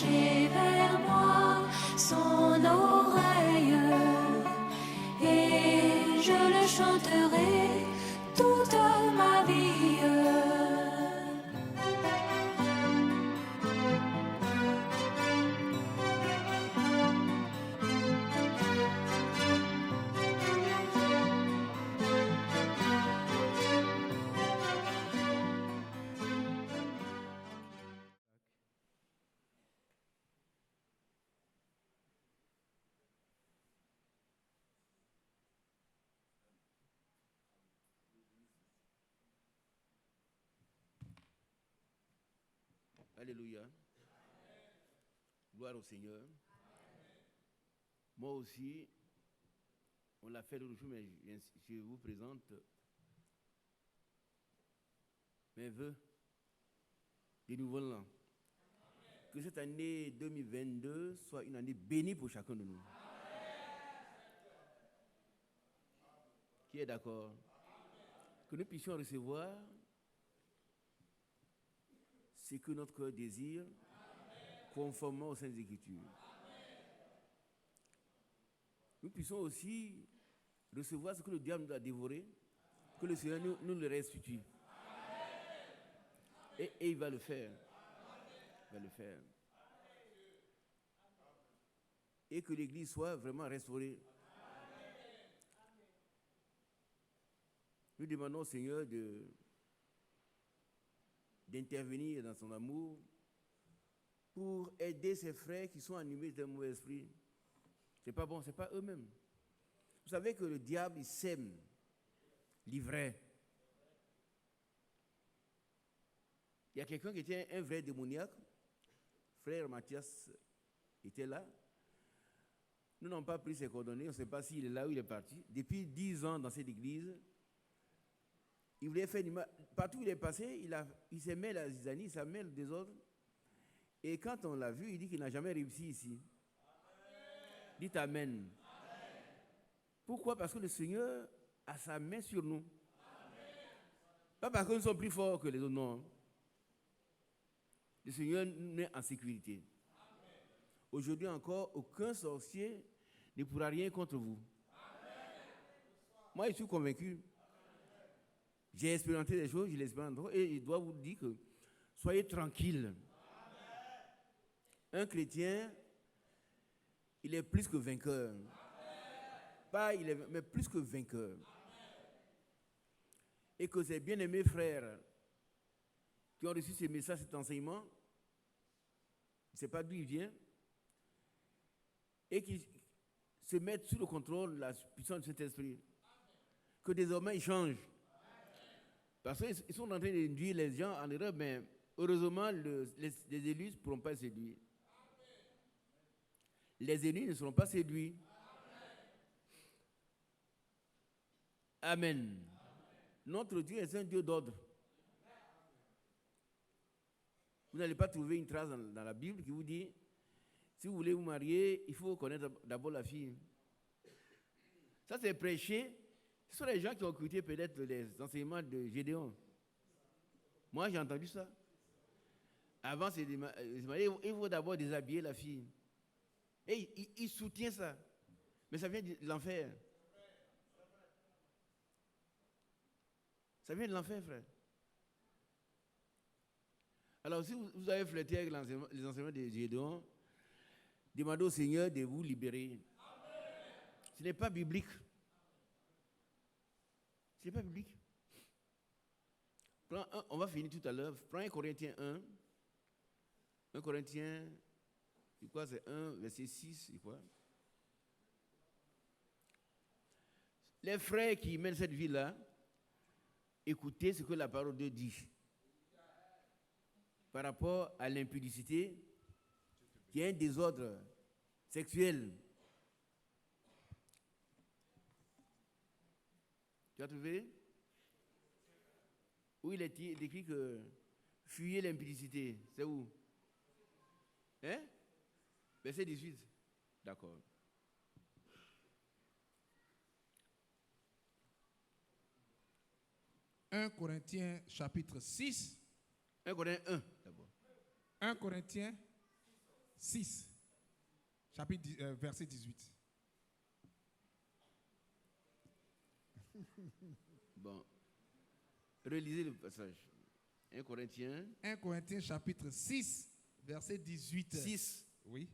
pencher vers moi son oreille, et je le chanterai toute ma vie. Alléluia. Gloire au Seigneur. Moi aussi, on l'a fait l'autre jour, mais je vous présente mes vœux du nouvel an. Que cette année 2022 soit une année bénie pour chacun de nous. Qui est d'accord? Que nous puissions recevoir ce que notre cœur désire, conformément aux Saintes Écritures. Nous puissions aussi recevoir ce que le diable nous a dévoré, que le Seigneur nous le restitue. Et il va le faire. Il va le faire. Et que l'Église soit vraiment restaurée. Nous demandons au Seigneur d'intervenir dans son amour pour aider ces frères qui sont animés d'un mauvais esprit. C'est pas bon, c'est pas eux-mêmes. Vous savez que le diable, il sème l'ivraie. Il y a quelqu'un qui était un vrai démoniaque. Frère Mathias était là. Nous n'avons pas pris ses coordonnées, on ne sait pas s'il est là ou il est parti. Depuis 10 ans dans cette église, il voulait faire partout où il est passé, il s'est mêlé à la zizanie, il s'est mêlé au désordre. Et quand on l'a vu, il dit qu'il n'a jamais réussi ici. Amen. Dites Amen. Amen. Pourquoi? Parce que le Seigneur a sa main sur nous. Amen. Pas parce que nous sommes plus forts que les autres, non. Le Seigneur nous est en sécurité. Amen. Aujourd'hui encore, aucun sorcier ne pourra rien contre vous. Amen. Moi, je suis convaincu. J'ai expérimenté des choses, je l'expérimente, et je dois vous dire que soyez tranquilles. Un chrétien, il est plus que vainqueur. Amen. Pas il est, mais plus que vainqueur. Amen. Et que ces bien-aimés frères qui ont reçu ce message, cet enseignement, je ne sais pas d'où il vient, et qui se mettent sous le contrôle de la puissance du Saint-Esprit. Que désormais ils changent. Parce qu'ils sont en train d'induire les gens en erreur, mais heureusement, les élus ne pourront pas séduire. Les élus ne seront pas séduits. Amen. Amen. Notre Dieu est un Dieu d'ordre. Vous n'allez pas trouver une trace dans la Bible qui vous dit, si vous voulez vous marier, il faut connaître d'abord la fille. Ça, c'est prêché. Ce sont les gens qui ont écouté peut-être les enseignements de Gédéon. Moi, j'ai entendu ça. Avant, c'est il faut d'abord déshabiller la fille. Et il soutient ça. Mais ça vient de l'enfer. Ça vient de l'enfer, frère. Alors, si vous avez flirté avec les enseignements de Gédéon, demandez au Seigneur de vous libérer. Ce n'est pas biblique. Ce n'est pas biblique. On va finir tout à l'heure. Prends 1 Corinthiens 1. 1 Corinthiens, je crois c'est 1, verset 6, je crois. Les frères qui mènent cette vie-là, écoutez ce que la parole de Dieu dit. Par rapport à l'impudicité, qui est un désordre sexuel. Tu as trouvé? Où il est écrit que fuyez l'impudicité. C'est où? Hein? Verset 18. D'accord. « 1 Corinthiens chapitre 6. 1 Corinthiens 1 d'abord. 1 Corinthiens 6, verset 18. Bon, relisez le passage. 1 Corinthiens 1 Corinthiens chapitre 6, verset 18. 6. Oui.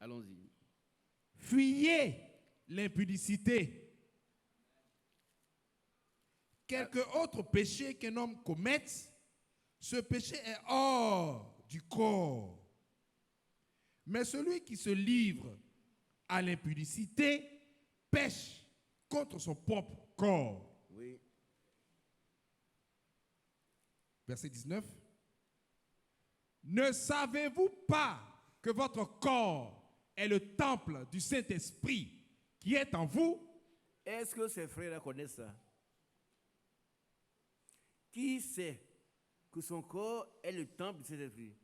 Allons-y. Fuyez l'impudicité. Quelque autre péché qu'un homme commette, ce péché est hors du corps. Mais celui qui se livre à l'impudicité pêche contre son propre corps. Oui. Verset 19. Ne savez-vous pas que votre corps est le temple du Saint-Esprit qui est en vous? Est-ce que ces frères connaissent ça? Qui sait que son corps est le temple du Saint-Esprit?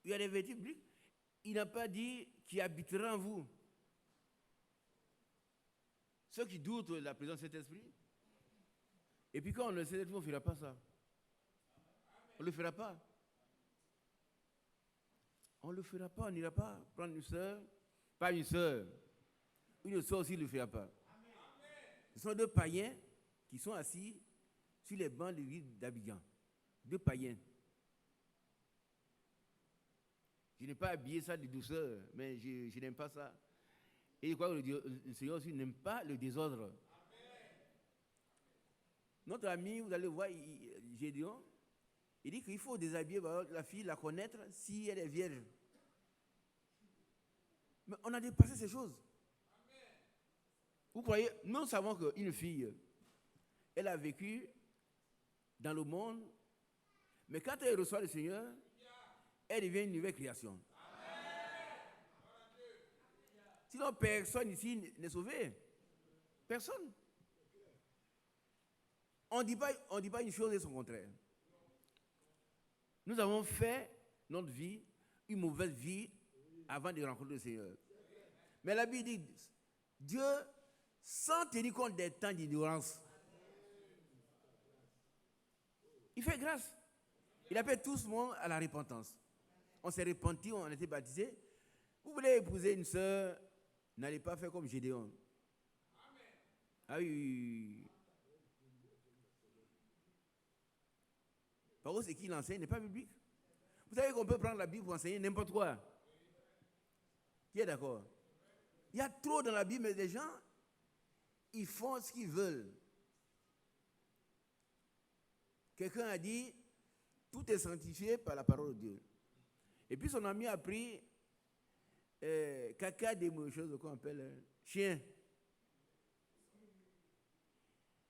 Il y a des versets bibliques. Il n'a pas dit qui habitera en vous. Ceux qui doutent de la présence du Saint-Esprit. Et puis quand on le sait, on ne fera pas ça. On ne le fera pas. On ne le fera pas, on n'ira pas prendre une soeur, pas une soeur. Une soeur aussi ne le fera pas. Ce sont deux païens qui sont assis sur les bancs de l'église d'Abidjan. Deux païens. Je n'ai pas habillé ça de douceur, mais je n'aime pas ça. Et je crois que le Seigneur aussi n'aime pas le désordre. Notre ami, vous allez voir, Gédéon, il dit qu'il faut déshabiller la fille, la connaître si elle est vierge. Mais on a dépassé ces choses. Vous croyez, nous savons qu'une fille, elle a vécu dans le monde, mais quand elle reçoit le Seigneur, elle devient une nouvelle création. Sinon, personne ici n'est sauvé. Personne. On ne dit pas une chose et son contraire. Nous avons fait notre vie, une mauvaise vie, avant de rencontrer le Seigneur. Mais la Bible dit, Dieu, sans tenir compte des temps d'ignorance, il fait grâce. Il appelle tout le monde à la repentance. On s'est repenti, on a été baptisé. Vous voulez épouser une sœur, n'allez pas faire comme Gédéon. Ah oui. Par contre, ce qu'il enseigne n'est pas biblique. Vous savez qu'on peut prendre la Bible pour enseigner n'importe quoi. Qui est d'accord? Il y a trop dans la Bible, mais les gens, ils font ce qu'ils veulent. Quelqu'un a dit, tout est sanctifié par la parole de Dieu. Et puis son ami a pris caca des choses qu'on appelle chien.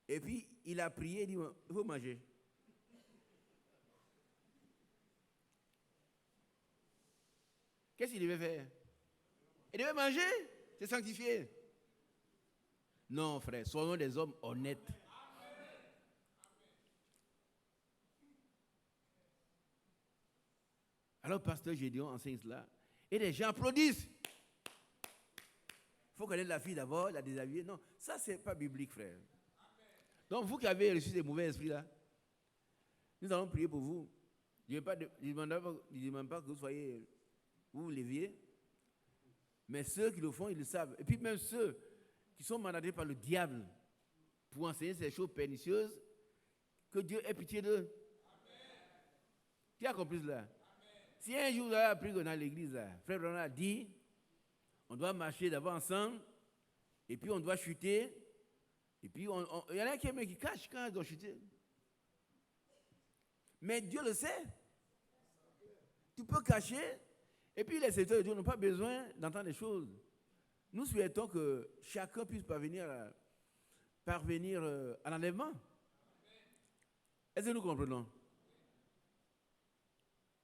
Et puis il a prié, il dit, il faut manger. Qu'est-ce qu'il devait faire? Il devait manger, c'est sanctifié. Non, frère, soyons des hommes honnêtes. Alors, pasteur Gédéon enseigne cela. Et les gens applaudissent. Il faut connaître la fille d'abord, la déshabiller. Non, ça, ce n'est pas biblique, frère. Donc, vous qui avez reçu ces mauvais esprits là, nous allons prier pour vous. Je ne demande pas que vous soyez, vous leviez. Mais ceux qui le font, ils le savent. Et puis même ceux qui sont mandatés par le diable pour enseigner ces choses pernicieuses, que Dieu ait pitié d'eux. Qui a compris cela? Si un jour vous avez appris que dans l'église, frère Branham a dit, on doit marcher d'abord ensemble, et puis on doit chuter, et puis il y en a qui cachent quand ils doivent chuter. Mais Dieu le sait. Tu peux cacher, et puis les serviteurs de Dieu n'ont pas besoin d'entendre des choses. Nous souhaitons que chacun puisse parvenir à l'enlèvement. Est-ce que nous comprenons?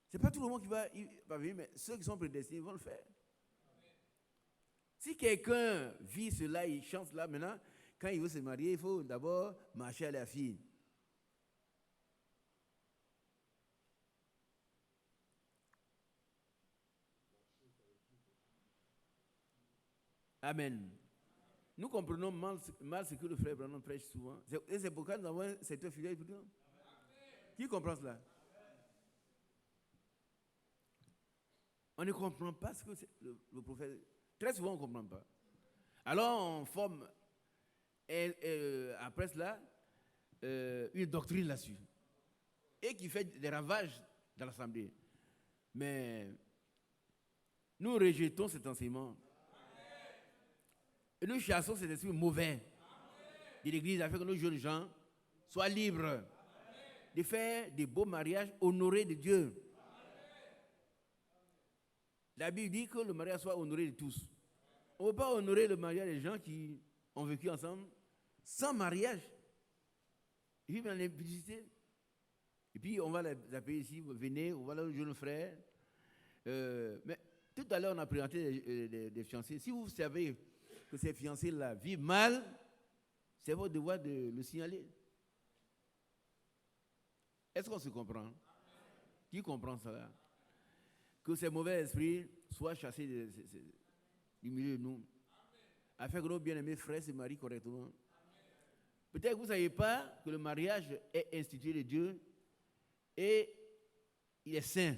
Ce n'est pas tout le monde qui va venir, mais ceux qui sont prédestinés vont le faire. Si quelqu'un vit cela, il chante cela, maintenant, quand il veut se marier, il faut d'abord marcher à la fille. Amen. Nous comprenons mal ce que le frère Branham prêche souvent. Et c'est pourquoi nous avons un secteur fidèle. Qui comprend cela? On ne comprend pas ce que le prophète... Très souvent, on ne comprend pas. Alors, on forme, après cela, une doctrine là-dessus. Et qui fait des ravages dans l'Assemblée. Mais nous rejetons cet enseignement. Et nous chassons cet esprit mauvais de l'Église afin que nos jeunes gens soient libres de faire des beaux mariages honorés de Dieu. La Bible dit que le mariage soit honoré de tous. On ne peut pas honorer le mariage des gens qui ont vécu ensemble sans mariage. Ils vivent dans l'impudicité. Et puis on va les appeler ici, venez, on va là, jeunes frères. Mais tout à l'heure, on a présenté des fiancés. Si vous savez que ces fiancés-là vivent mal, c'est votre devoir de le signaler. Est-ce qu'on se comprend? Qui comprend cela? Que ces mauvais esprits soient chassés du milieu de nous, afin que nos bien-aimés frères se marient correctement. Peut-être que vous ne savez pas que le mariage est institué de Dieu et il est saint.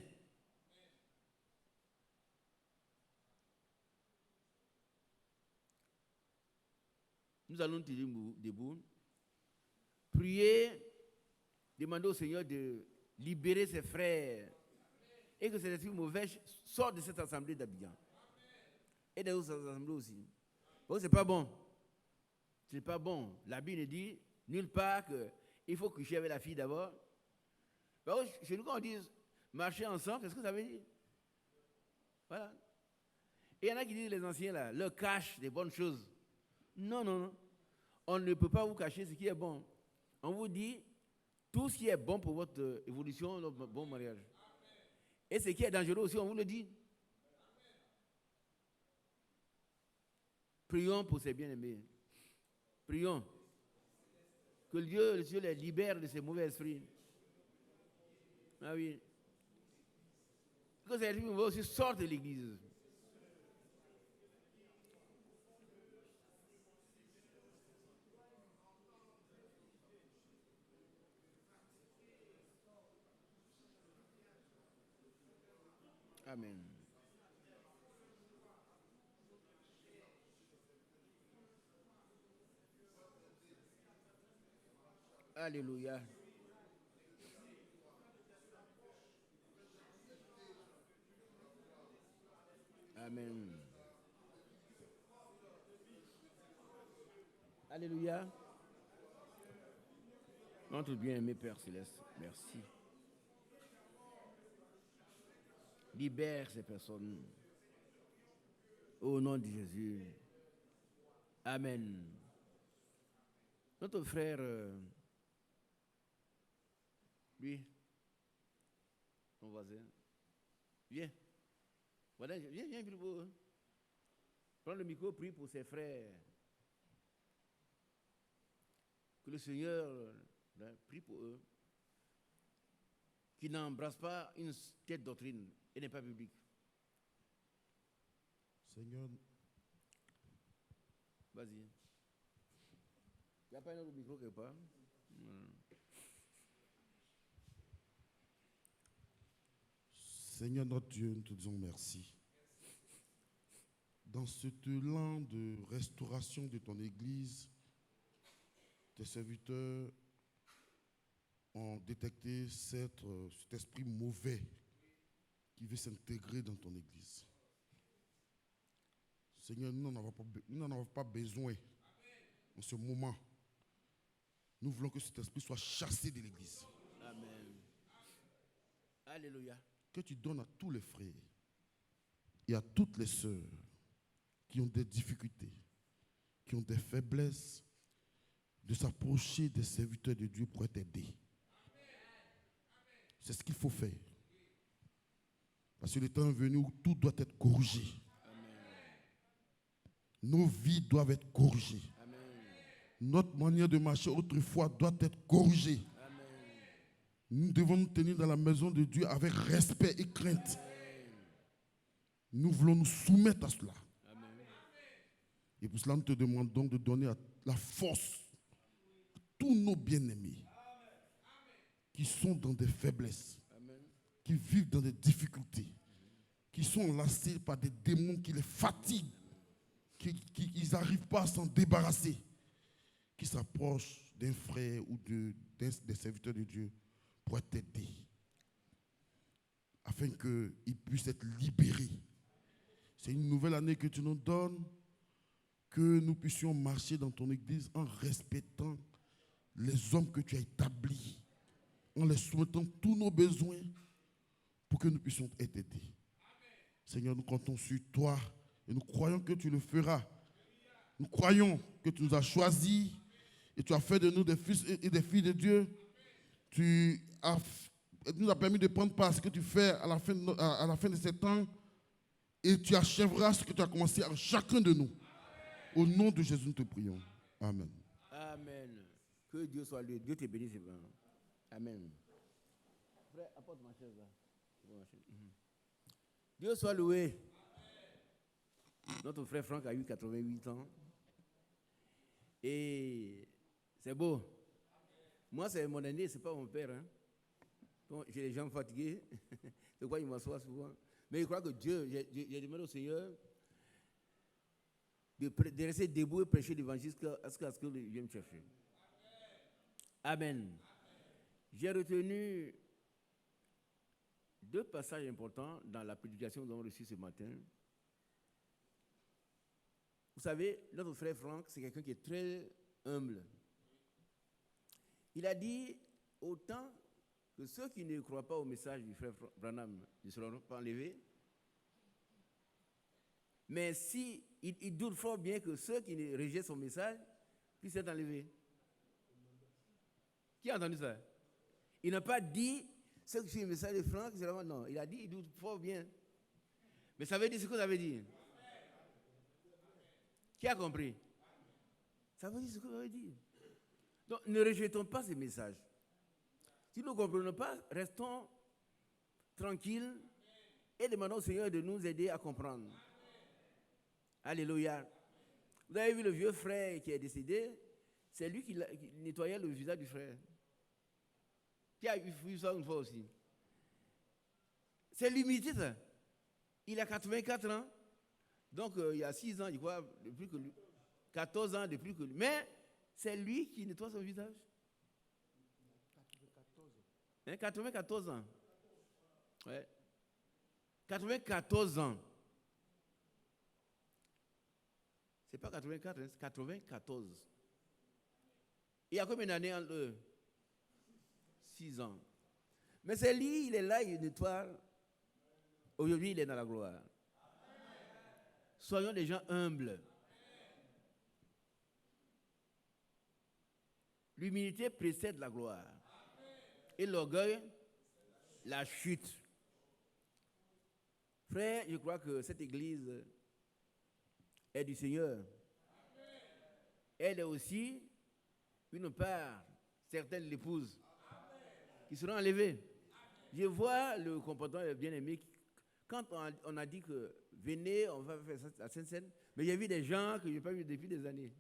Nous allons nous tenir debout, prier, demander au Seigneur de libérer ses frères et que ces esprits mauvais sortent de cette assemblée d'Abidjan et des autres assemblées aussi. Parce que ce n'est pas bon. Ce n'est pas bon. La Bible dit nulle part qu'il faut coucher avec la fille d'abord. Chez nous, quand on dit marcher ensemble, c'est ce que ça veut dire. Voilà. Et il y en a qui disent, les anciens là, leur cachent des bonnes choses. Non, non, non. On ne peut pas vous cacher ce qui est bon. On vous dit tout ce qui est bon pour votre évolution, notre bon mariage. Et ce qui est dangereux aussi, on vous le dit. Prions pour ces bien-aimés. Prions. Que Dieu les libère de ces mauvais esprits. Ah oui. Que ces esprits mauvais aussi sortent de l'église. Amen. Alléluia. Amen. Alléluia. Notre bien-aimé Père Céleste, merci. Libère ces personnes. Au nom de Jésus. Amen. Notre frère, lui, ton voisin, viens. Voilà, viens, Bilbo. Prends le micro, prie pour ses frères. Que le Seigneur prie pour eux. Qui n'embrassent pas une telle doctrine et n'est pas biblique. Seigneur, vas-y. Il n'y a pas un autre micro quelque part? Seigneur notre Dieu, nous te disons merci. Dans ce élan de restauration de ton Église, tes serviteurs ont détecté cet esprit mauvais qui veut s'intégrer dans ton Église. Seigneur, nous n'en avons pas besoin en ce moment. Nous voulons que cet esprit soit chassé de l'Église. Amen. Alléluia. Que tu donnes à tous les frères et à toutes les sœurs qui ont des difficultés, qui ont des faiblesses, de s'approcher des serviteurs de Dieu pour être aidés. C'est ce qu'il faut faire. Parce que le temps est venu où tout doit être corrigé. Nos vies doivent être corrigées. Amen. Notre manière de marcher autrefois doit être corrigée. Amen. Nous devons nous tenir dans la maison de Dieu avec respect et crainte. Nous voulons nous soumettre à cela. Amen. Et pour cela, nous te demandons de donner la force à tous nos bien-aimés qui sont dans des faiblesses, Amen. qui vivent dans des difficultés, qui sont lassés par des démons qui les fatiguent, qu'ils n'arrivent pas à s'en débarrasser, qui s'approchent d'un frère ou des serviteurs de Dieu pour t'aider, afin qu'ils puissent être libérés. C'est une nouvelle année que tu nous donnes, que nous puissions marcher dans ton église en respectant les hommes que tu as établis, en les soumettant tous nos besoins pour que nous puissions être aidés. Seigneur, nous comptons sur toi et nous croyons que tu le feras. Nous croyons que tu nous as choisis et tu as fait de nous des fils et des filles de Dieu. Tu nous as permis de prendre part à ce que tu fais à la fin de ces temps et tu achèveras ce que tu as commencé à chacun de nous. Au nom de Jésus, nous te prions. Amen. Amen. Que Dieu soit loué. Dieu te bénisse. Amen. Frère, apporte ma chaise là. Dieu soit loué. Notre frère Franck a eu 88 ans. Et c'est beau. Moi, c'est mon aîné, ce n'est pas mon père. Hein. Donc, j'ai les jambes fatiguées. C'est pourquoi il m'assoit souvent. Mais je crois que Dieu, j'ai demandé au Seigneur de rester debout et prêcher l'évangile jusqu'à ce qu'il vienne me chercher. Amen. J'ai retenu 2 passages importants dans la prédication que nous avons reçue ce matin. Vous savez, notre frère Franck, c'est quelqu'un qui est très humble. Il a dit, autant que ceux qui ne croient pas au message du frère Branham ne seront pas enlevés, mais si il doute fort bien que ceux qui rejettent son message puissent être enlevés. Qui a entendu ça? Il n'a pas dit ceux qui suivent le message de Franck, non, il a dit il doute fort bien. Mais ça veut dire ce que ça veut dire. Qui a compris? Ça veut dire ce que ça veut dire. Donc, ne rejetons pas ces messages. Si nous ne comprenons pas, restons tranquilles et demandons au Seigneur de nous aider à comprendre. Alléluia. Vous avez vu le vieux frère qui est décédé, c'est lui qui nettoyait le visage du frère. Qui a vu ça une fois aussi. C'est l'humilité, ça. Il a 84 ans. Donc, il y a 6 ans, je crois, de plus que lui. 14 ans de plus que lui. Mais c'est lui qui nettoie son visage. 94 ans. Ouais. 94 ans. C'est pas 84, c'est 94. Il y a combien d'années entre eux? 6 ans. Mais c'est lui, il est là, il nettoie. Aujourd'hui, il est dans la gloire. Soyons des gens humbles. L'humilité précède la gloire. Et l'orgueil, la chute. Frère, je crois que cette église est du Seigneur. Elle est aussi une part, certaines l'épouses, qui seront enlevées. Je vois le comportement des bien-aimés. Quand on a dit que venez, on va faire ça à Sainte-Seine, mais j'ai vu des gens que je n'ai pas vus depuis des années.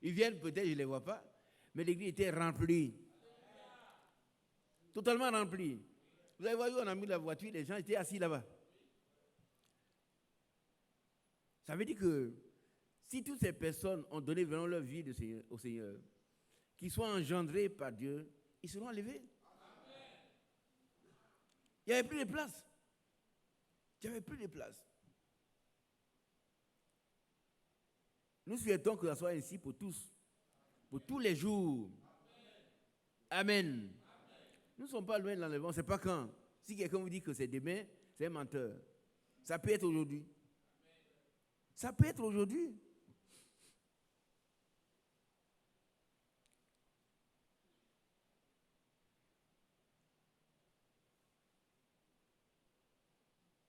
Ils viennent peut-être, je ne les vois pas, mais l'église était remplie. Totalement remplie. Vous avez vu, on a mis la voiture, les gens étaient assis là-bas. Ça veut dire que si toutes ces personnes ont donné vraiment leur vie au Seigneur, qu'ils soient engendrés par Dieu, ils seront enlevés. Il n'y avait plus de place. Il n'y avait plus de place. Nous souhaitons que ça soit ainsi pour tous, pour tous les jours. Amen. Nous ne sommes pas loin de l'enlèvement, ce n'est pas quand. Si quelqu'un vous dit que c'est demain, c'est un menteur. Ça peut être aujourd'hui. Ça peut être aujourd'hui.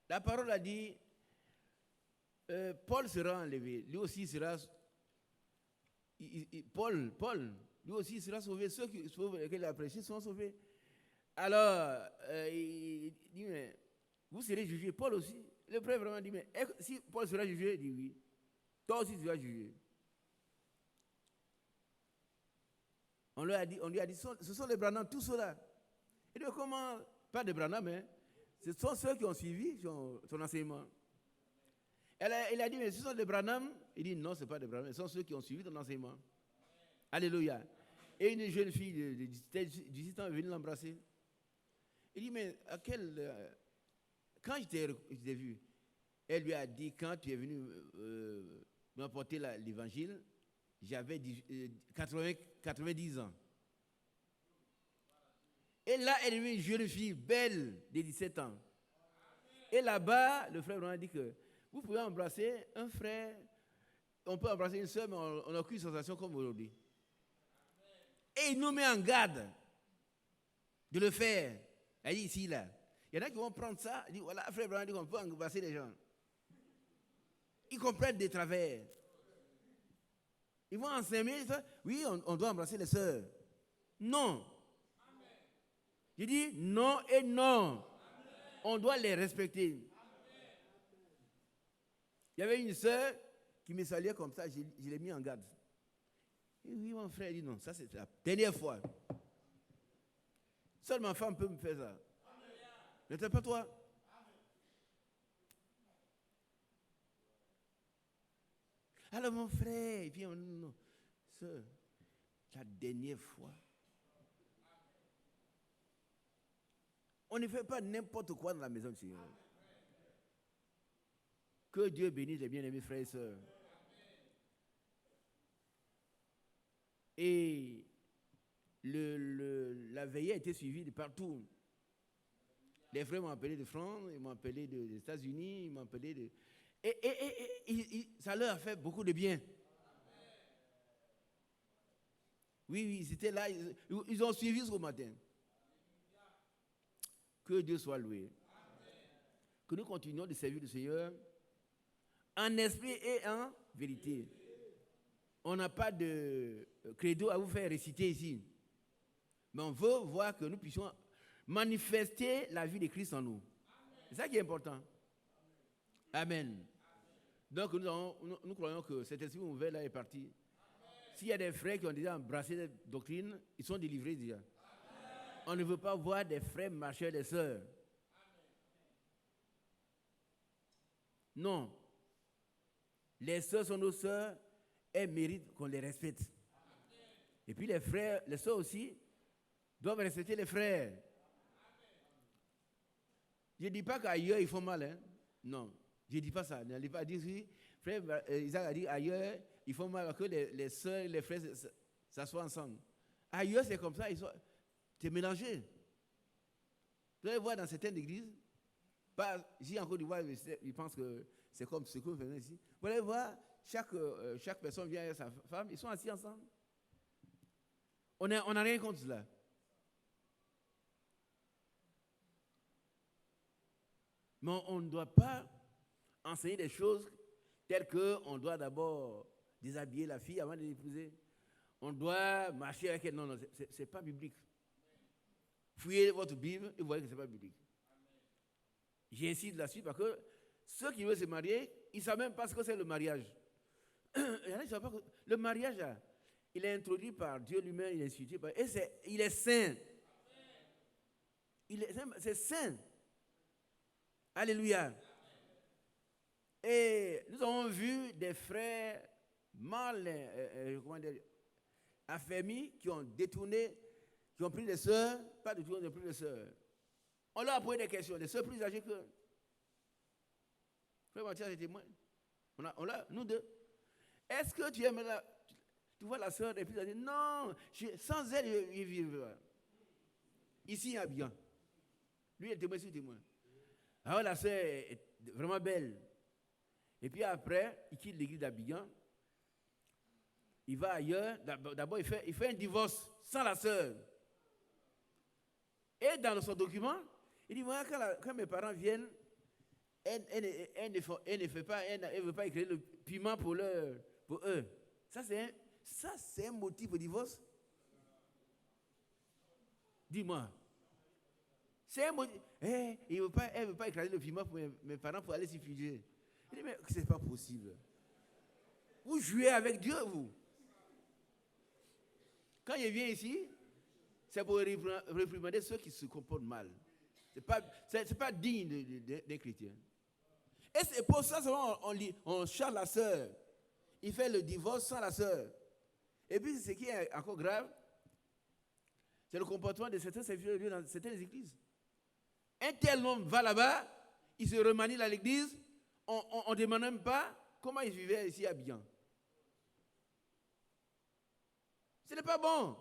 La parole a dit, Paul sera enlevé. Lui aussi sera... Paul, lui aussi sera sauvé. Ceux qui l'ont prêché sont sauvés. Alors, il dit, mais vous serez jugés. Paul aussi. Le frère vraiment dit, mais si Paul sera jugé, il dit oui. Toi aussi tu seras jugé. On lui a dit, ce sont les Branham, tous ceux-là. Il dit, comment? Pas de Branham, mais Ce sont ceux qui ont suivi son enseignement. Il a dit, mais ce sont des Branham. Il dit, non, ce n'est pas des Branham. Ce sont ceux qui ont suivi ton enseignement. Alléluia. Et une jeune fille de 17 ans est venue l'embrasser. Il dit, mais quand je t'ai vu, elle lui a dit, quand tu es venu m'apporter l'évangile, j'avais 90 ans. Et là, elle est une jeune fille belle de 17 ans. Et là-bas, le frère Branham dit que vous pouvez embrasser un frère, on peut embrasser une soeur, mais on n'a aucune sensation comme aujourd'hui. Et il nous met en garde de le faire. Il dit ici, là. Il y en a qui vont prendre ça, il dit voilà, frère Branham dit qu'on peut embrasser les gens. Ils comprennent des travers. Ils vont enseigner, oui, on doit embrasser les sœurs. Non. Je dis non et non. Amen. On doit les respecter. Amen. Il y avait une sœur qui me saluait comme ça, je l'ai mis en garde. Et oui, mon frère dit non, ça c'est la dernière fois. Seule ma femme peut me faire ça. Ne t'es pas toi. Amen. Alors mon frère, et puis non, sœur, la dernière fois. On ne fait pas n'importe quoi dans la maison du Seigneur. Que Dieu bénisse les bien-aimés frères et sœurs. Et la veillée a été suivie de partout. Les frères m'ont appelé de France, ils m'ont appelé des États-Unis, ils m'ont appelé de... Et ça leur a fait beaucoup de bien. Oui, ils étaient là, ils ont suivi jusqu'au matin. Que Dieu soit loué. Amen. Que nous continuions de servir le Seigneur en esprit et en vérité. On n'a pas de credo à vous faire réciter ici. Mais on veut voir que nous puissions manifester la vie de Christ en nous. C'est ça qui est important. Amen. Donc nous croyons que cet esprit ouvert là est parti. S'il y a des frères qui ont déjà embrassé cette doctrine, ils sont délivrés déjà. On ne veut pas voir des frères marcher des sœurs. Non. Les sœurs sont nos sœurs, elles méritent qu'on les respecte. Et puis les frères, les sœurs aussi, doivent respecter les frères. Je ne dis pas qu'ailleurs ils font mal. Hein? Non, je ne dis pas ça. Je ne dis pas dire oui. Frère Isaac a dit ailleurs ils font mal, que les sœurs et les frères s'assoient ensemble. Ailleurs c'est comme ça, c'est mélangé. Vous allez voir dans certaines églises, j'ai encore du voir, ils pensent que c'est comme ce que vous faites ici. Vous allez voir, chaque personne vient avec sa femme, ils sont assis ensemble. On n'a rien contre cela. Mais on ne doit pas enseigner des choses telles qu'on doit d'abord déshabiller la fille avant de l'épouser. On doit marcher avec elle. Non, ce n'est pas biblique. Fouillez votre Bible et vous voyez que ce n'est pas biblique. J'insiste là-dessus parce que ceux qui veulent se marier, ils ne savent même pas ce que c'est le mariage. Le mariage, il est introduit par Dieu lui-même, il est institué par... Et il est saint. C'est saint. Alléluia. Et nous avons vu des frères mal affermis qui ont détourné, qui ont pris des sœurs, pas du tout, ils ont pris des sœurs. On leur a posé des questions, des sœurs plus âgées qu'eux. Frère Mathias est témoin. Nous deux. Est-ce que tu aimes tu vois la sœur des plus âgées? Non, sans elle, je vivrai. Ici, il y a bien. Lui, il est témoin sur témoin. Alors la sœur est vraiment belle. Et puis après, il quitte l'église d'Abidjan. Il va ailleurs. D'abord, il fait un divorce sans la sœur. Et dans son document, il dit, moi, quand mes parents viennent, elle ne fait pas, elle ne veut pas écrire le piment pour eux. Ça, c'est un motif de divorce. Dis-moi. C'est un motif. Elle ne veut pas écraser le piment pour mes parents pour aller s'y figer. Il dit, mais ce n'est pas possible. Vous jouez avec Dieu, vous. Quand il vient ici, c'est pour réprimander ceux qui se comportent mal. C'est pas digne d'un chrétien. Et c'est pour ça seulement on charge la sœur. Il fait le divorce sans la sœur. Et puis ce qui est encore grave, c'est le comportement de certains serviteurs de Dieu dans certaines églises. Un tel homme va là-bas, il se remanie dans l'église, on ne demande même pas comment il vivait ici à bien. Ce n'est pas bon.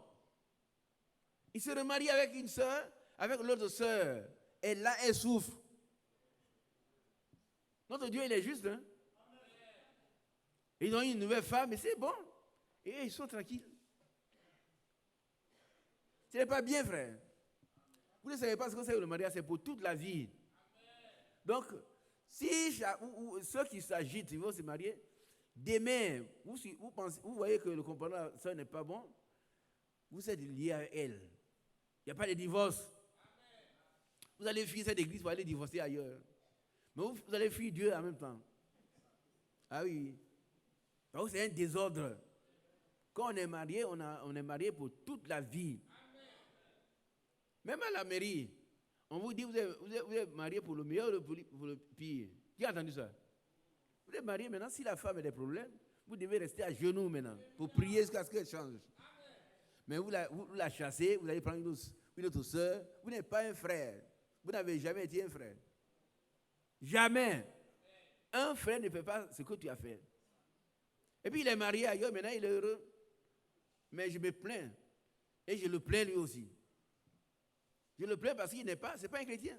Il se remarie avec une sœur, avec l'autre sœur. Et là, elle souffre. Notre Dieu, il est juste. Hein? Ils ont une nouvelle femme, et c'est bon. Et ils sont tranquilles. Ce n'est pas bien, frère. Vous ne savez pas ce que c'est le mariage, c'est pour toute la vie. Donc, si ceux qui s'agitent, ils vont se marier, demain, vous voyez que le comportement de la sœur n'est pas bon, vous êtes liés à elle. Il n'y a pas de divorce. Vous allez fuir cette église pour aller divorcer ailleurs. Mais vous allez fuir Dieu en même temps. Ah oui. Donc c'est un désordre. Quand on est marié, on est marié pour toute la vie. Même à la mairie, on vous dit vous êtes marié pour le meilleur ou pour le pire. Qui a entendu ça? Vous êtes marié maintenant, si la femme a des problèmes, vous devez rester à genoux maintenant pour prier jusqu'à ce qu'elle change. Mais vous la chassez, vous allez prendre une autre soeur. Vous n'êtes pas un frère. Vous n'avez jamais été un frère. Jamais. Un frère ne fait pas ce que tu as fait. Et puis il est marié ailleurs, maintenant il est heureux. Mais je me plains. Et je le plains lui aussi. Je le plains parce qu'il n'est pas, c'est pas un chrétien.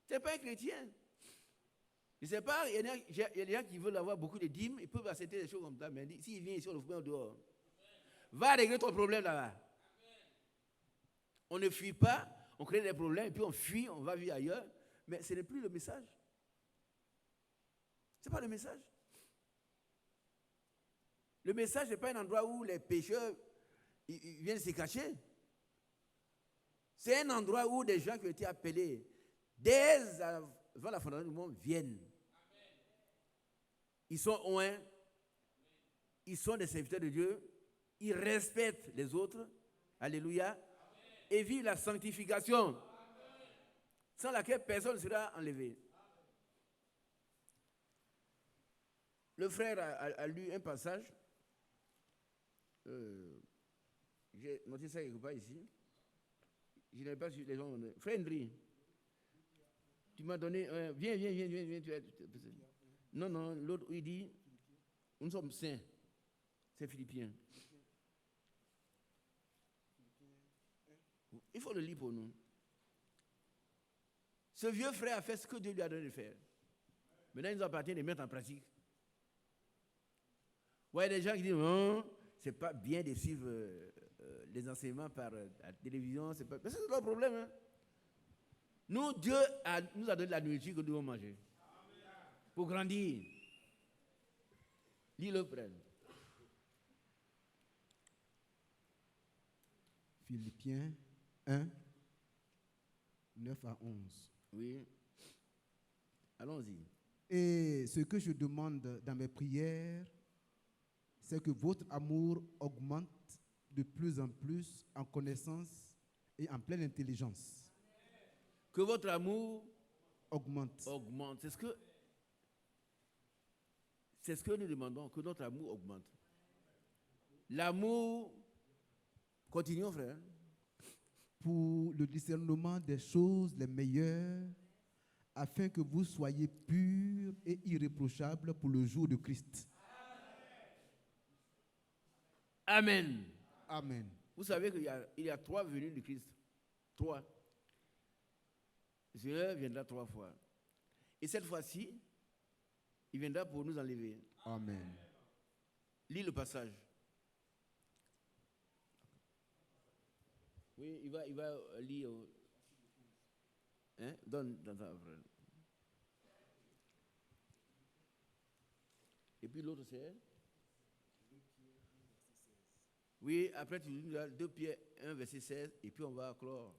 C'est pas un chrétien. Je ne sais pas, il y a des gens qui veulent avoir beaucoup de dîmes, ils peuvent accepter des choses comme ça, mais s'il vient ici, on le fout en dehors. Va régler ton problème là-bas. On ne fuit pas, on crée des problèmes, et puis on fuit, on va vivre ailleurs, mais ce n'est plus le message. Ce n'est pas le message. Le message n'est pas un endroit où les pécheurs ils viennent se cacher. C'est un endroit où des gens qui ont été appelés dès avant la fondation du monde viennent. Ils sont oints, ils sont des serviteurs de Dieu, ils respectent les autres, alléluia, et vivent la sanctification, sans laquelle personne ne sera enlevé. Le frère a lu un passage, j'ai noté ça quelque part ici. Je n'avais pas su les gens. Frère Henry, tu m'as donné. Viens. Non, l'autre, il dit nous sommes saints. C'est Philippiens. Il faut le lire pour nous. Ce vieux frère a fait ce que Dieu lui a donné de faire. Maintenant, il nous appartient de mettre en pratique. Vous voyez des gens qui disent non, c'est pas bien de suivre les enseignements par la télévision, c'est pas. Mais c'est leur problème. Hein? Nous, Dieu nous a donné la nourriture que nous devons manger. Pour grandir. Lis le frère. Philippiens 1, 9 à 11. Oui. Allons-y. Et ce que je demande dans mes prières, c'est que votre amour augmente de plus en plus en connaissance et en pleine intelligence. Que votre amour augmente. C'est ce que nous demandons, que notre amour augmente. L'amour, continuons frère. Pour le discernement des choses les meilleures, afin que vous soyez purs et irréprochables pour le jour de Christ. Amen. Amen. Vous savez qu'il y a 3 venues de Christ. 3. Le Seigneur viendra 3 fois. Et cette fois-ci, il viendra pour nous enlever. Amen. Lis le passage. Oui, il va lire. Hein? Donne ta frère. Et puis l'autre c'est? Oui, après tu lis 2 Pierre 1, verset 16, et puis on va clore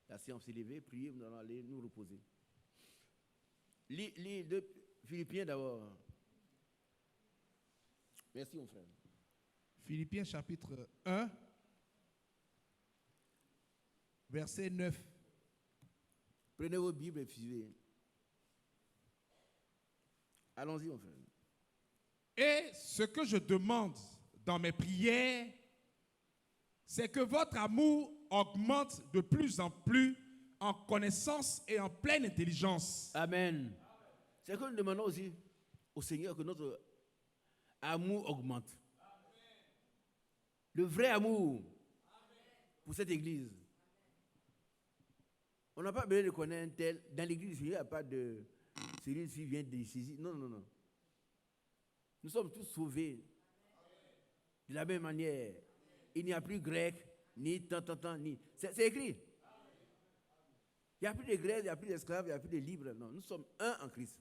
la séance élevée, prier, nous allons aller nous reposer. Lis 2 Philippiens d'abord. Merci mon frère. Philippiens chapitre 1, verset 9 Prenez vos Bibles et suivez. Allons-y, mon frère. Et ce que je demande dans mes prières, c'est que votre amour augmente de plus en plus en connaissance et en pleine intelligence. Amen. C'est que nous demandons aussi au Seigneur que notre amour augmente. Le vrai amour pour cette église. On n'a pas besoin de connaître un tel. Dans l'église, il n'y a pas de celui-ci vient d'ici. Non, non, non. Nous sommes tous sauvés de la même manière. Il n'y a plus grec, ni tant, ni. C'est écrit. Il n'y a plus de grec, il n'y a plus d'esclaves, il n'y a plus de libres. Non, nous sommes un en Christ.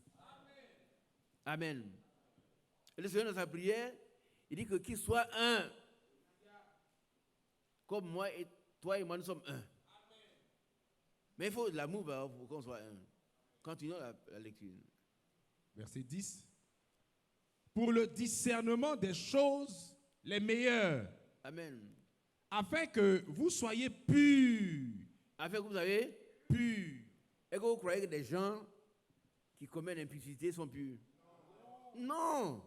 Amen. Et le Seigneur, dans sa prière, il dit que qu'il soit un. Comme moi et toi et moi, nous sommes un. Mais il faut de l'amour pour qu'on soit un. Continuons la lecture. Verset 10. Pour le discernement des choses les meilleures, Amen. afin que vous soyez purs. Afin que vous avez Purs. et que vous croyez que des gens qui commettent l'impudicité sont purs. Non.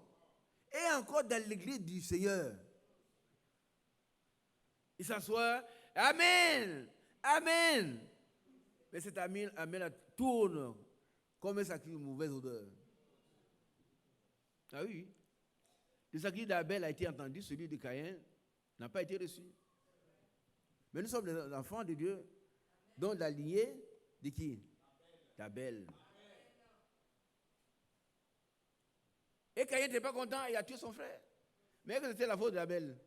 Et encore dans l'église du Seigneur. Il s'assoit. Amen. Amen. Mais cet amen là tourne comme ça qui a une mauvaise odeur. Ah oui. Le sacrifice d'Abel a été entendu, celui de Caïn n'a pas été reçu. Mais nous sommes des enfants de Dieu, dont la lignée de qui? D'Abel. Et Caïn n'était pas content, il a tué son frère. Mais est-ce que c'était la faute d'Abel?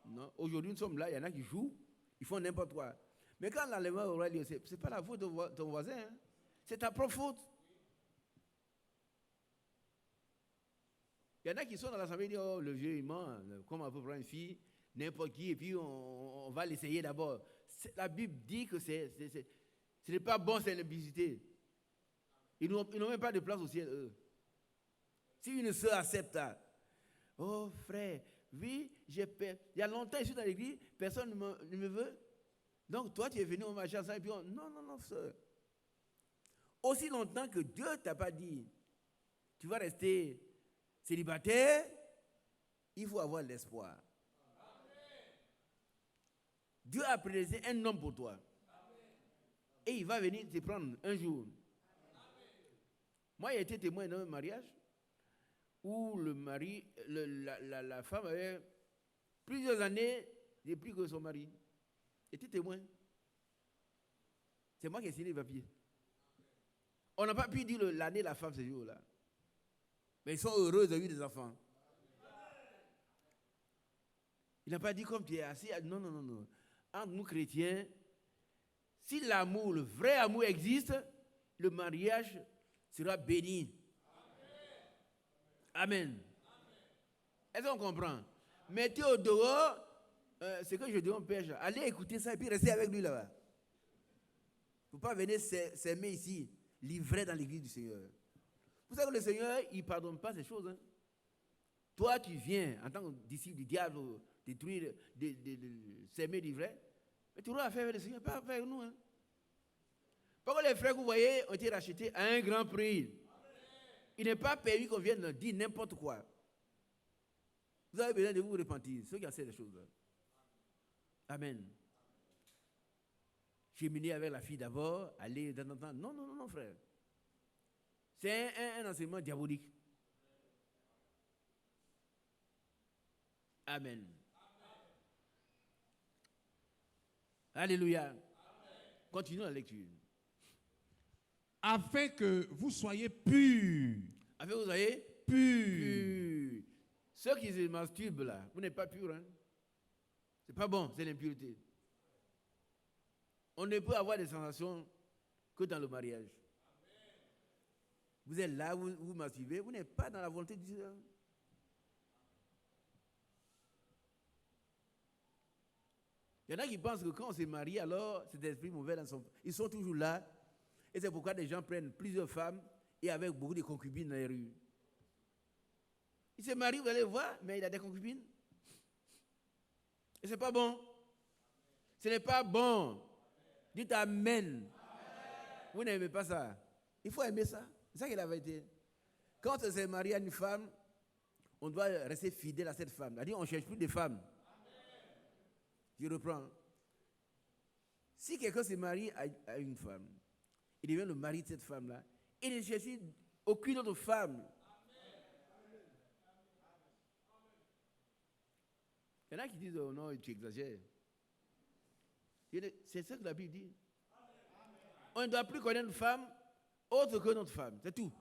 Non. Aujourd'hui, nous sommes là, il y en a qui jouent, ils font n'importe quoi. Mais quand l'enlèvement aura lieu, ce n'est pas la faute de ton voisin, hein? C'est ta propre faute. Il y en a qui sont dans l'assemblée et disent, oh, le vieux, il ment, comment on peut prendre une fille, n'importe qui, et puis on va l'essayer d'abord. La Bible dit que ce n'est pas bon, c'est l'impudicité. Ils n'ont même pas de place au ciel, eux. Si une sœur accepte ça, oh frère, oui, il y a longtemps, je suis dans l'église, personne ne me veut. Donc toi, tu es venu au marché ensemble, et puis non, sœur. Aussi longtemps que Dieu ne t'a pas dit, tu vas rester célibataire, il faut avoir l'espoir. Dieu a prédestiné un homme pour toi. Et il va venir te prendre un jour. Moi, j'ai été témoin d'un mariage où le mari, la femme avait plusieurs années de plus que son mari. J'étais témoin. C'est moi qui ai signé les papiers. On n'a pas pu dire l'année de la femme ce jour-là. Mais ils sont heureux d'avoir eu des enfants. Il n'a pas dit comme tu es assis. Non. Entre nous chrétiens, si l'amour, le vrai amour existe, le mariage sera béni. Amen. Est-ce qu'on comprend? Mettez au dehors ce que je dis au pêche. Allez écouter ça et puis restez avec lui là-bas. Il ne faut pas venir s'aimer ici, livré dans l'église du Seigneur. Vous savez que le Seigneur, il ne pardonne pas ces choses. Hein? Toi, tu viens en tant que disciple du diable, détruire, s'aimer livré. Mais tu auras affaire avec le Seigneur, pas avec nous. Hein? Parce que les frères que vous voyez ont été rachetés à un grand prix. Il n'est pas permis qu'on vienne dire n'importe quoi. Vous avez besoin de vous repentir, ceux qui ont fait des choses. Amen. Cheminer avec la fille d'abord, aller dans temps. Non, frère. C'est un enseignement diabolique. Amen. Alléluia. Amen. Continuons la lecture. Afin que vous soyez purs. Afin que vous soyez purs. Ceux qui se masturbent là, vous n'êtes pas purs. Hein? C'est pas bon, c'est l'impureté. On ne peut avoir des sensations que dans le mariage. Vous êtes là, vous masturbez, vous n'êtes pas dans la volonté de Dieu. Il y en a qui pensent que quand on s'est marié, alors cet esprit mauvais, ils sont toujours là. Et c'est pourquoi des gens prennent plusieurs femmes et avec beaucoup de concubines dans les rues. Il se marie, vous allez voir, mais il a des concubines. Et ce n'est pas bon. Ce n'est pas bon. Dites Amen. Vous n'aimez pas ça. Il faut aimer ça. C'est ça qui est la vérité. Quand on s'est marié à une femme, on doit rester fidèle à cette femme. C'est-à-dire, on ne cherche plus de femmes. Je reprends. Si quelqu'un se marie à une femme, il devient le mari de cette femme-là, il ne cherche aucune autre femme. Il y en a qui disent, oh non, tu exagères. C'est ça que la Bible dit. On ne doit plus connaître une femme autre que notre femme. C'est tout.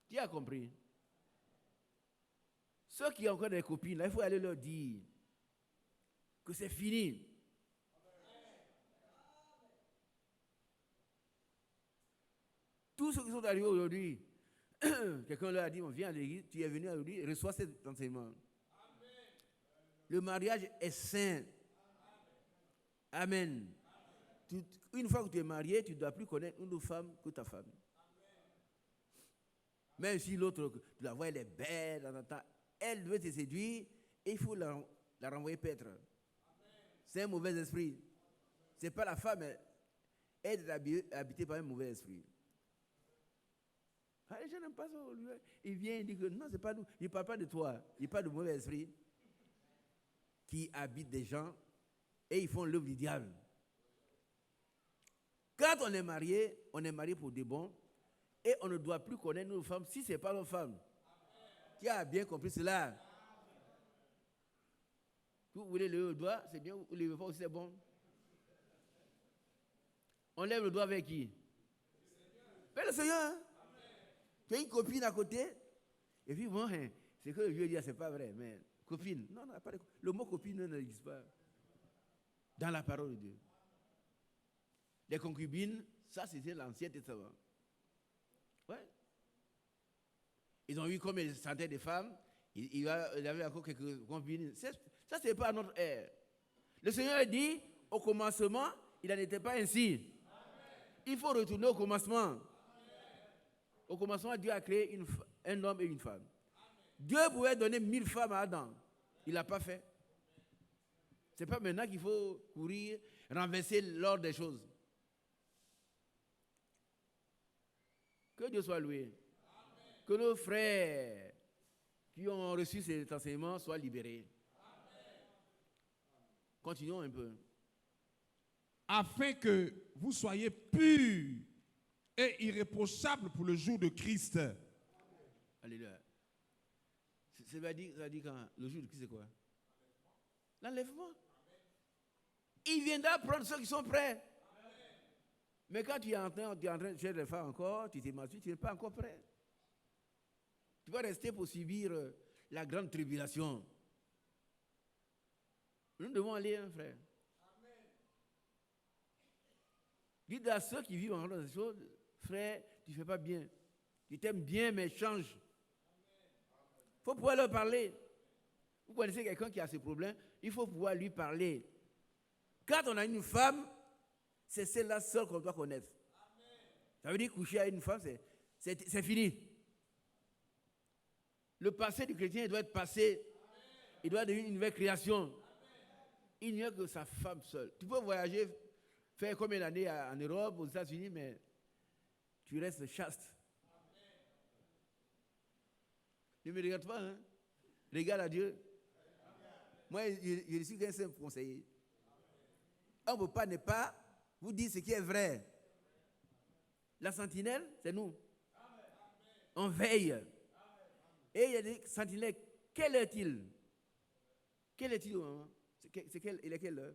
Qui a compris? Ceux qui ont encore des copines, là, il faut aller leur dire que c'est fini. Tous ceux qui sont arrivés aujourd'hui, quelqu'un leur a dit, on vient à l'église, tu es venu à l'église, reçois cet enseignement. Le mariage est saint. Amen. Une fois que tu es marié, tu ne dois plus connaître une autre femme que ta femme. Même si l'autre, tu la vois, elle est belle, elle veut te séduire, et il faut la renvoyer paître. C'est un mauvais esprit. Ce n'est pas la femme, elle est habitée par un mauvais esprit. Ah, les gens n'aiment pas ça. Il vient et dit que non, ce n'est pas nous. Il ne parle pas de toi. Il parle de mauvais esprit qui habite des gens et ils font l'œuvre du diable. Quand on est marié pour des bons et on ne doit plus connaître nos femmes si ce n'est pas nos femmes. Qui a bien compris cela? Vous voulez lever le doigt, c'est bien, vous ne levez pas aussi, c'est bon. On lève le doigt avec qui? Avec le Seigneur. Hein? Tu as une copine à côté, et puis bon, hein, c'est que le vieux dit, c'est pas vrai, mais copine, non, pas de, le mot copine n'existe pas dans la parole de Dieu. Les concubines, ça c'était l'Ancien Testament. Ouais. Ils ont eu comme des centaines de femmes, il y avait encore quelques concubines. Ça, c'est pas notre ère. Le Seigneur dit, au commencement, il n'en était pas ainsi. Amen. Il faut retourner au commencement. Au commencement, Dieu a créé un homme et une femme. Amen. Dieu pouvait donner 1000 femmes à Adam. Il ne l'a pas fait. Ce n'est pas maintenant qu'il faut courir, renverser l'ordre des choses. Que Dieu soit loué. Amen. Que nos frères qui ont reçu cet enseignement soient libérés. Amen. Continuons un peu. Afin que vous soyez purs et irréprochables pour le jour de Christ. Alléluia. Ça veut dire quand le jour de Christ, c'est quoi? L'enlèvement. Il viendra prendre ceux qui sont prêts. Mais quand tu es en train de chercher les femmes encore, tu t'es mature, tu n'es pas encore prêt. Tu vas rester pour subir la grande tribulation. Nous devons aller, hein, frère. Dites à ceux qui vivent encore dans ces choses, frère, tu ne fais pas bien. Tu t'aimes bien, mais change. Il faut pouvoir leur parler. Vous connaissez quelqu'un qui a ce problème, il faut pouvoir lui parler. Quand on a une femme, c'est celle-là seule qu'on doit connaître. Ça veut dire coucher avec une femme, c'est fini. Le passé du chrétien, il doit être passé. Il doit devenir une nouvelle création. Il n'y a que sa femme seule. Tu peux voyager, faire combien d'années en Europe, aux États-Unis, mais tu restes chaste. Ne me regarde pas, hein? Regarde à Dieu. Moi, je suis un simple conseiller. On ne peut pas ne pas vous dire ce qui est vrai. La sentinelle, c'est nous. On veille. Et il y a des sentinelles. Quelle est-il? Quelle est-il au moment? Il est quelle heure?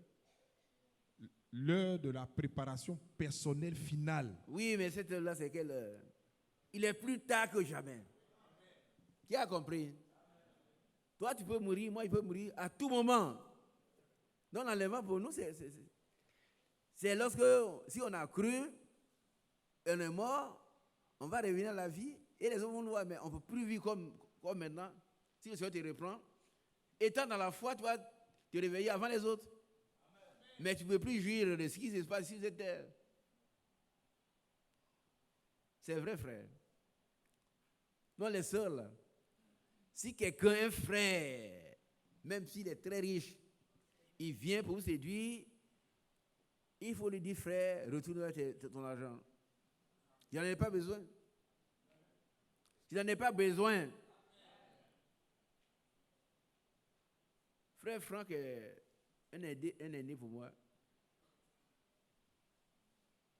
L'heure de la préparation personnelle finale. Oui, mais cette heure-là, c'est quelle heure? Il est plus tard que jamais. Qui a compris? Toi, tu peux mourir, moi, il peut mourir à tout moment. Donc, l'enlèvement pour nous, c'est lorsque, si on a cru, on est mort, on va revenir à la vie, et les autres vont nous voir, mais on ne peut plus vivre comme maintenant. Si le Seigneur te reprend, étant dans la foi, tu vas te réveiller avant les autres. Mais tu ne peux plus jouir de ce qui se passe sur cette terre. C'est vrai, frère. Non, les sœurs, là. Si quelqu'un, un frère, même s'il est très riche, il vient pour vous séduire, il faut lui dire, frère, retourne ton argent. Je n'en ai pas besoin. Je n'en ai pas besoin. Frère Franck est un aîné pour moi.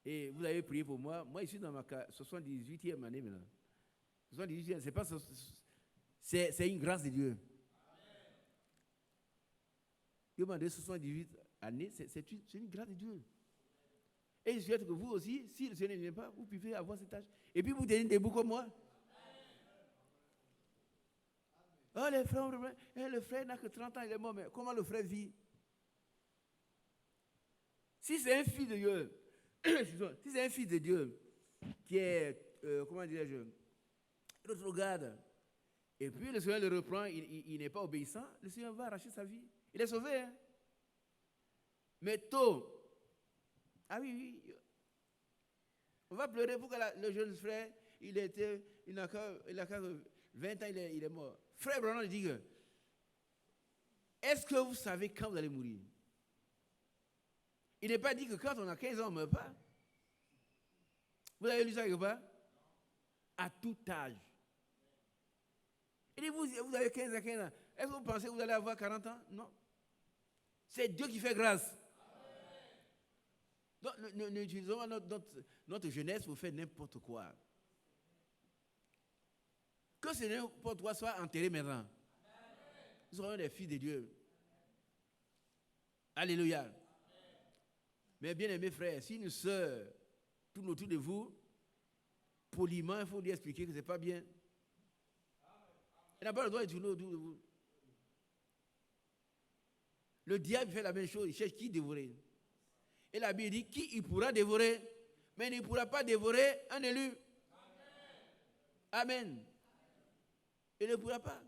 Et vous avez prié pour moi. Moi, je suis dans ma 78e année maintenant. 78e, c'est pas... C'est une grâce de Dieu. Dieu m'a donné 78 années, c'est une grâce de Dieu. Et je souhaite que vous aussi, si le Seigneur ne vient pas, vous puissiez avoir cette tâche. Et puis vous tenez debout comme moi. Oh, le frère n'a que 30 ans, il est mort, mais comment le frère vit? Si c'est un fils de Dieu, si c'est un fils de Dieu qui est, comment dirais-je, rétrograde, et puis le Seigneur le reprend, il n'est pas obéissant, le Seigneur va arracher sa vie. Il est sauvé. Hein? Mais tôt, ah oui, on va pleurer pour que le jeune frère, il n'a que 20 ans, il est mort. Frère Branham dit que, est-ce que vous savez quand vous allez mourir? Il n'est pas dit que quand on a 15 ans, on ne meurt pas. Vous avez lu ça quelque part? À tout âge. Il dit, vous avez 15 ans. Est-ce que vous pensez que vous allez avoir 40 ans? Non. C'est Dieu qui fait grâce. Donc, n'utilisons pas notre jeunesse pour faire n'importe quoi. Que ce n'importe quoi soit enterré maintenant. Nous serons des filles de Dieu. Alléluia. Mais bien aimés frères, si une sœur tourne autour de vous, poliment, il faut lui expliquer que ce n'est pas bien. Elle n'a pas le droit de tourner autour de vous. Le diable fait la même chose, il cherche qui dévorer. Et la Bible dit, qui il pourra dévorer, mais il ne pourra pas dévorer un élu. Amen. Amen. Il ne pourra pas.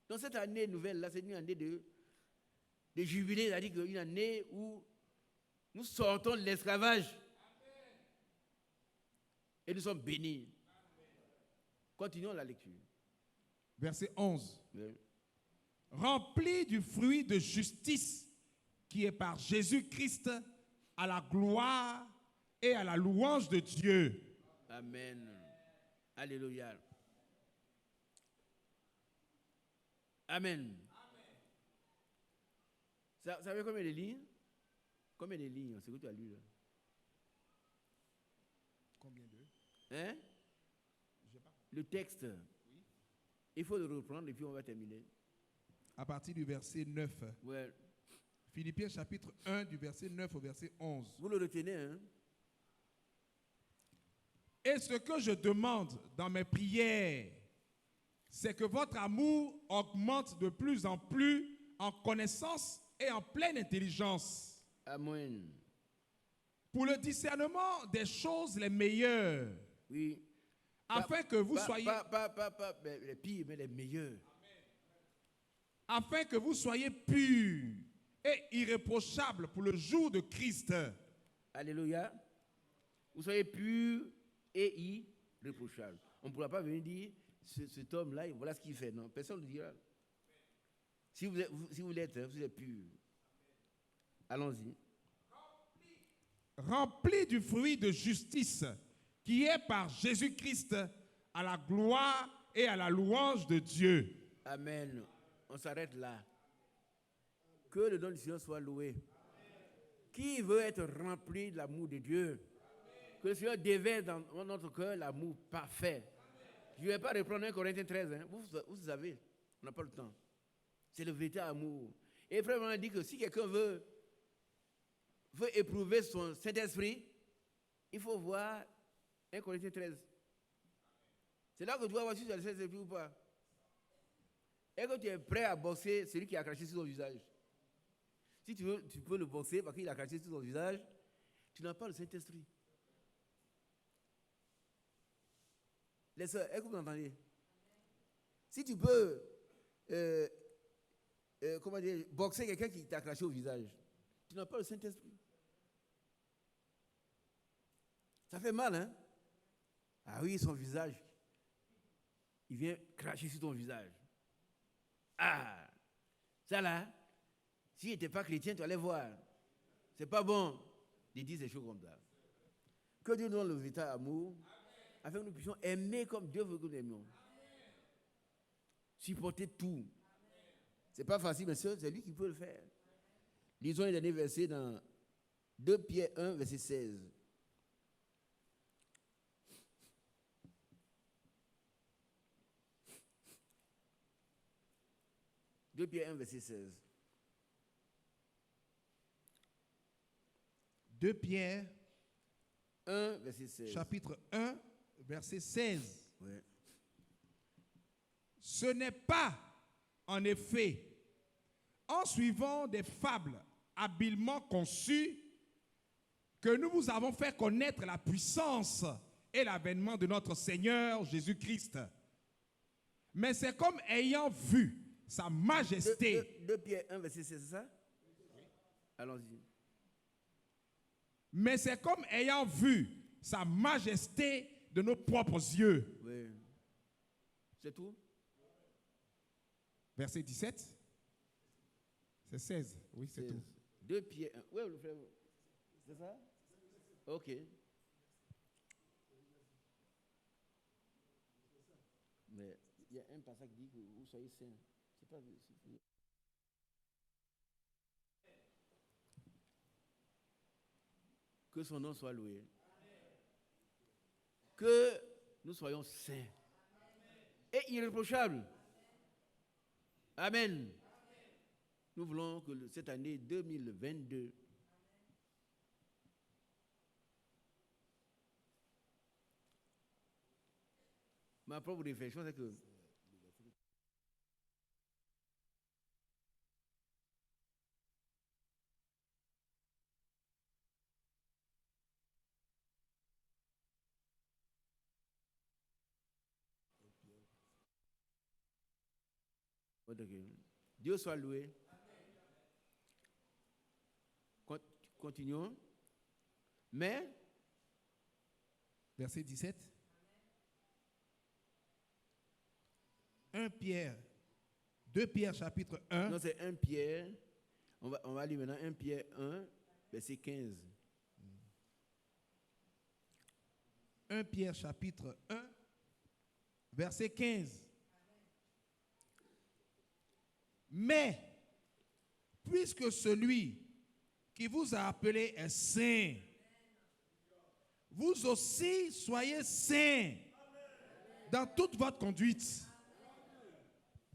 Dans cette année nouvelle-là, c'est une année de jubilé, c'est-à-dire une année où nous sortons de l'esclavage. Et nous sommes bénis. Continuons la lecture. Verset 11. Oui. Rempli du fruit de justice qui est par Jésus-Christ à la gloire et à la louange de Dieu. Amen. Alléluia. Amen. Ça veut combien de lignes? Combien de lignes? C'est que tu as lu là? Combien de? Hein? Le texte. Oui. Il faut le reprendre et puis on va terminer. À partir du verset 9. Ouais. Philippiens chapitre 1 du verset 9 au verset 11. Vous le retenez, hein? Et ce que je demande dans mes prières, c'est que votre amour augmente de plus en plus en connaissance et en pleine intelligence. Amen. Pour le discernement des choses les meilleures. Oui. Afin que vous soyez... Pas les pires, mais les meilleurs. Afin que vous soyez purs et irréprochables pour le jour de Christ. Alléluia. Vous soyez purs et irréprochables. On ne pourra pas venir dire, cet homme-là, voilà ce qu'il fait. Non, personne ne le dira. Si vous l'êtes, vous êtes purs. Allons-y. Rempli du fruit de justice qui est par Jésus-Christ à la gloire et à la louange de Dieu. Amen. On s'arrête là. Que le nom du Seigneur soit loué. Amen. Qui veut être rempli de l'amour de Dieu? Amen. Que le Seigneur déverse dans notre cœur l'amour parfait. Amen. Je ne vais pas reprendre 1 Corinthiens 13. Hein. Vous savez, on n'a pas le temps. C'est le véritable amour. Et frère m'a dit que si quelqu'un veut éprouver son Saint-Esprit, il faut voir 1 Corinthiens 13. C'est là que tu vas voir si tu as le Saint-Esprit ou pas. Est-ce que tu es prêt à boxer celui qui a craché sur ton visage? Si tu veux, tu peux le boxer parce qu'il a craché sur ton visage. Tu n'as pas le Saint-Esprit. Les sœurs, est-ce que vous entendez? Si tu peux boxer quelqu'un qui t'a craché au visage, tu n'as pas le Saint-Esprit. Ça fait mal, hein? Ah oui, son visage. Il vient cracher sur ton visage. Ah, ça là, s'il n'était pas chrétien, tu allais voir. C'est pas bon. de dire ces choses comme ça. Que Dieu nous donne le véritable amour, afin que nous puissions aimer comme Dieu veut que nous aimions. Supporter tout. Ce n'est pas facile, mais c'est lui qui peut le faire. Lisons les derniers versets dans 2 Pierre 1, verset 16. Deux Pierre 1, verset 16. 2 Pierre, 1, verset 16. chapitre 1, verset 16. Ouais. Ce n'est pas, en effet, en suivant des fables habilement conçues que nous vous avons fait connaître la puissance et l'avènement de notre Seigneur Jésus-Christ. Mais c'est comme ayant vu sa majesté. 2 Pierre 1, verset 16, c'est ça? Oui. Allons-y. Mais c'est comme ayant vu sa majesté de nos propres yeux. Oui. C'est tout? Verset 17. C'est 16. Oui, c'est tout. 2 Pierre 1. Oui, le frère. C'est ça? Ok. Mais il y a un passage qui dit que vous soyez saints. C'est pas. Que son nom soit loué. Que nous soyons saints et irréprochables. Amen. Nous voulons que cette année 2022 ma propre réflexion, c'est que Dieu soit loué. Continuons. Mais, verset 17. 1 Pierre, 2 Pierre chapitre 1. Non, c'est 1 Pierre. On va lire maintenant 1 Pierre 1, verset 15. 1 Pierre chapitre 1, verset 15. Mais, puisque celui qui vous a appelé est saint, vous aussi soyez saints dans toute votre conduite.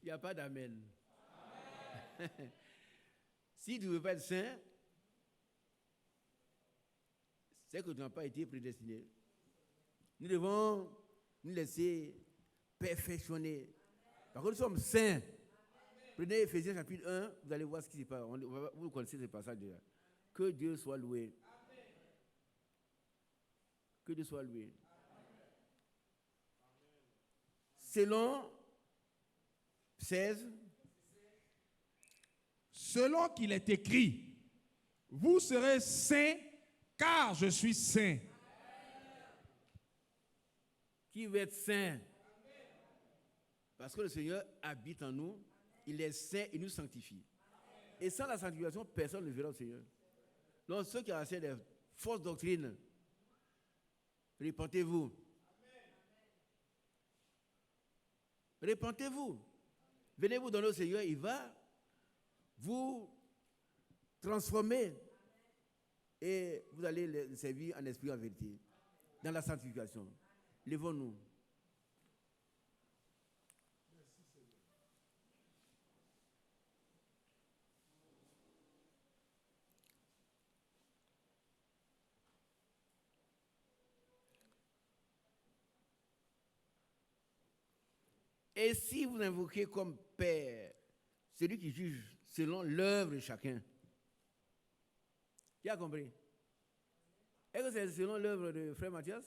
Il n'y a pas d'amen. Si tu ne veux pas être saint, c'est que tu n'as pas été prédestiné. Nous devons nous laisser perfectionner. Parce que nous sommes saints. Prenez Éphésiens chapitre 1, vous allez voir ce qui se passe. Vous connaissez ce passage déjà. Que Dieu soit loué. Que Dieu soit loué. Selon 16. Selon qu'il est écrit, vous serez saints car je suis saint. Qui veut être saint? Parce que le Seigneur habite en nous, il est saint et nous sanctifie. Et sans la sanctification, personne ne verra le Seigneur. Donc ceux qui enseignent des fausses doctrines, repentez-vous. Repentez-vous. Venez vous donner au Seigneur, il va vous transformer et vous allez le servir en esprit en vérité, dans la sanctification. Lèvons-nous. Et si vous invoquez comme Père celui qui juge selon l'œuvre de chacun, qui a compris? Est-ce que c'est selon l'œuvre de frère Mathias?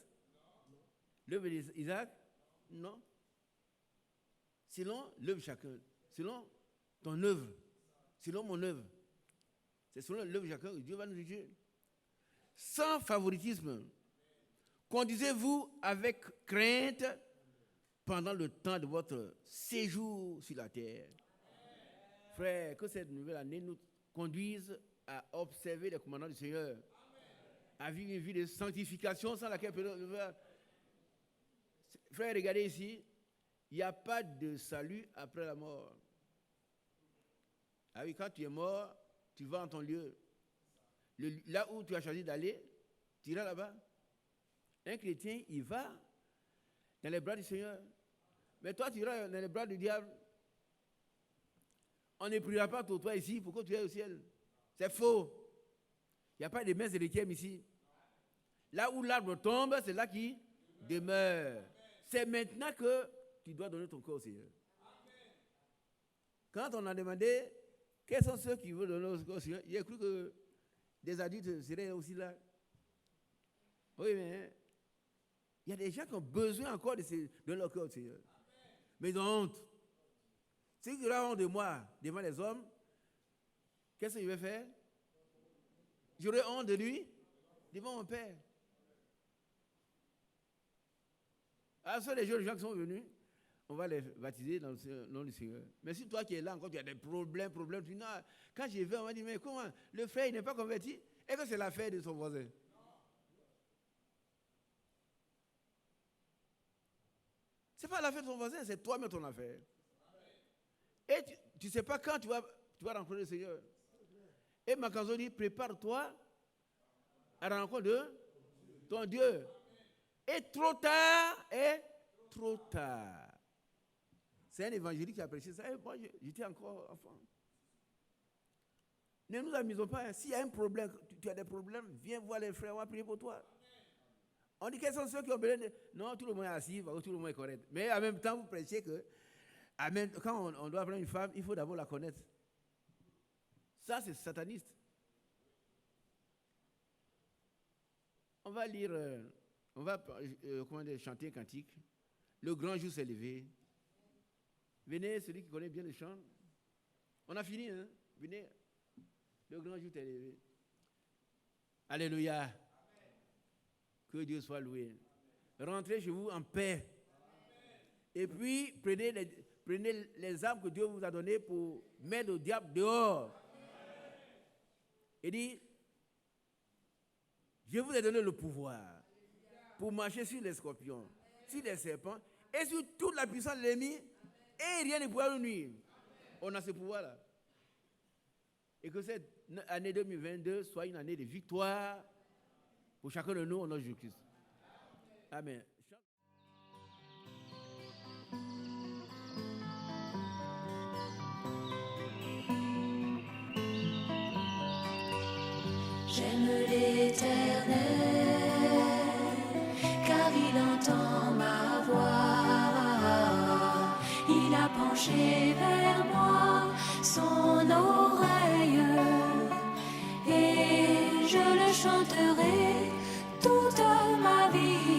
L'œuvre d'Isaac? Non. Selon l'œuvre de chacun, selon ton œuvre, selon mon œuvre. C'est selon l'œuvre de chacun que Dieu va nous juger. Sans favoritisme, conduisez-vous avec crainte pendant le temps de votre séjour sur la terre. Frère, que cette nouvelle année nous conduise à observer les commandements du Seigneur. à vivre une vie de sanctification sans laquelle personne ne va. Frère, regardez ici, il n'y a pas de salut après la mort. Ah oui, quand tu es mort, tu vas en ton lieu. Là où tu as choisi d'aller, tu iras là-bas. Un chrétien, il va dans les bras du Seigneur. Mais toi, tu iras dans les bras du diable. On ne priera pas pour toi ici, pourquoi tu es au ciel? C'est faux. Il n'y a pas de messe de l'équipe ici. Là où l'arbre tombe, c'est là qui demeure. C'est maintenant que tu dois donner ton corps au Seigneur. Quand on a demandé quels sont ceux qui veulent donner leur corps au Seigneur, il a cru que des adultes seraient aussi là. Oui, mais il y a des gens qui ont besoin encore de leur corps au Seigneur. Mais ils ont honte. Ceux qui auront honte de moi devant les hommes, qu'est-ce que je vais faire? J'aurai honte de lui devant mon Père. Alors, ce sont les jeunes gens qui sont venus, on va les baptiser dans le nom du Seigneur. Mais si toi qui es là encore, tu as des problèmes, tu dis non, quand j'y vais, on m'a dit, mais comment? Le frère, il n'est pas converti? Est-ce que c'est l'affaire de son voisin? Ce n'est pas l'affaire de ton voisin, c'est toi-même ton affaire. Et tu ne sais pas quand tu vas rencontrer le Seigneur. Et Makanzo dit, prépare-toi à la rencontre de ton Dieu. Et trop tard, C'est un évangélique qui a prêché ça. Et moi, j'étais encore enfant. Ne nous amusons pas. S'il y a un problème, tu as des problèmes, viens voir les frères, on va prier pour toi. On dit quels sont ceux qui ont besoin de... Non, tout le monde est assis, tout le monde est correct. Mais en même temps, vous prêchez que quand on doit prendre une femme, il faut d'abord la connaître. Ça, c'est sataniste. On va lire, chanter un cantique. Le grand jour s'est levé. Venez, celui qui connaît bien le chant. On a fini, hein? Venez. Le grand jour s'est levé. Alléluia. Amen. Que Dieu soit loué. Rentrez chez vous en paix. Amen. Et puis, prenez les armes que Dieu vous a données pour mettre le diable dehors. Amen. Et dit, je vous ai donné le pouvoir pour marcher sur les scorpions, sur les serpents et sur toute la puissance de l'ennemi et rien ne pourra nous nuire. On a ce pouvoir-là. Et que cette année 2022 soit une année de victoire pour chacun de nous au nom de Jésus-Christ. Amen. J'aime l'Éternel, car il entend ma voix. Il a penché vers moi son oreille, et je le chanterai toute ma vie.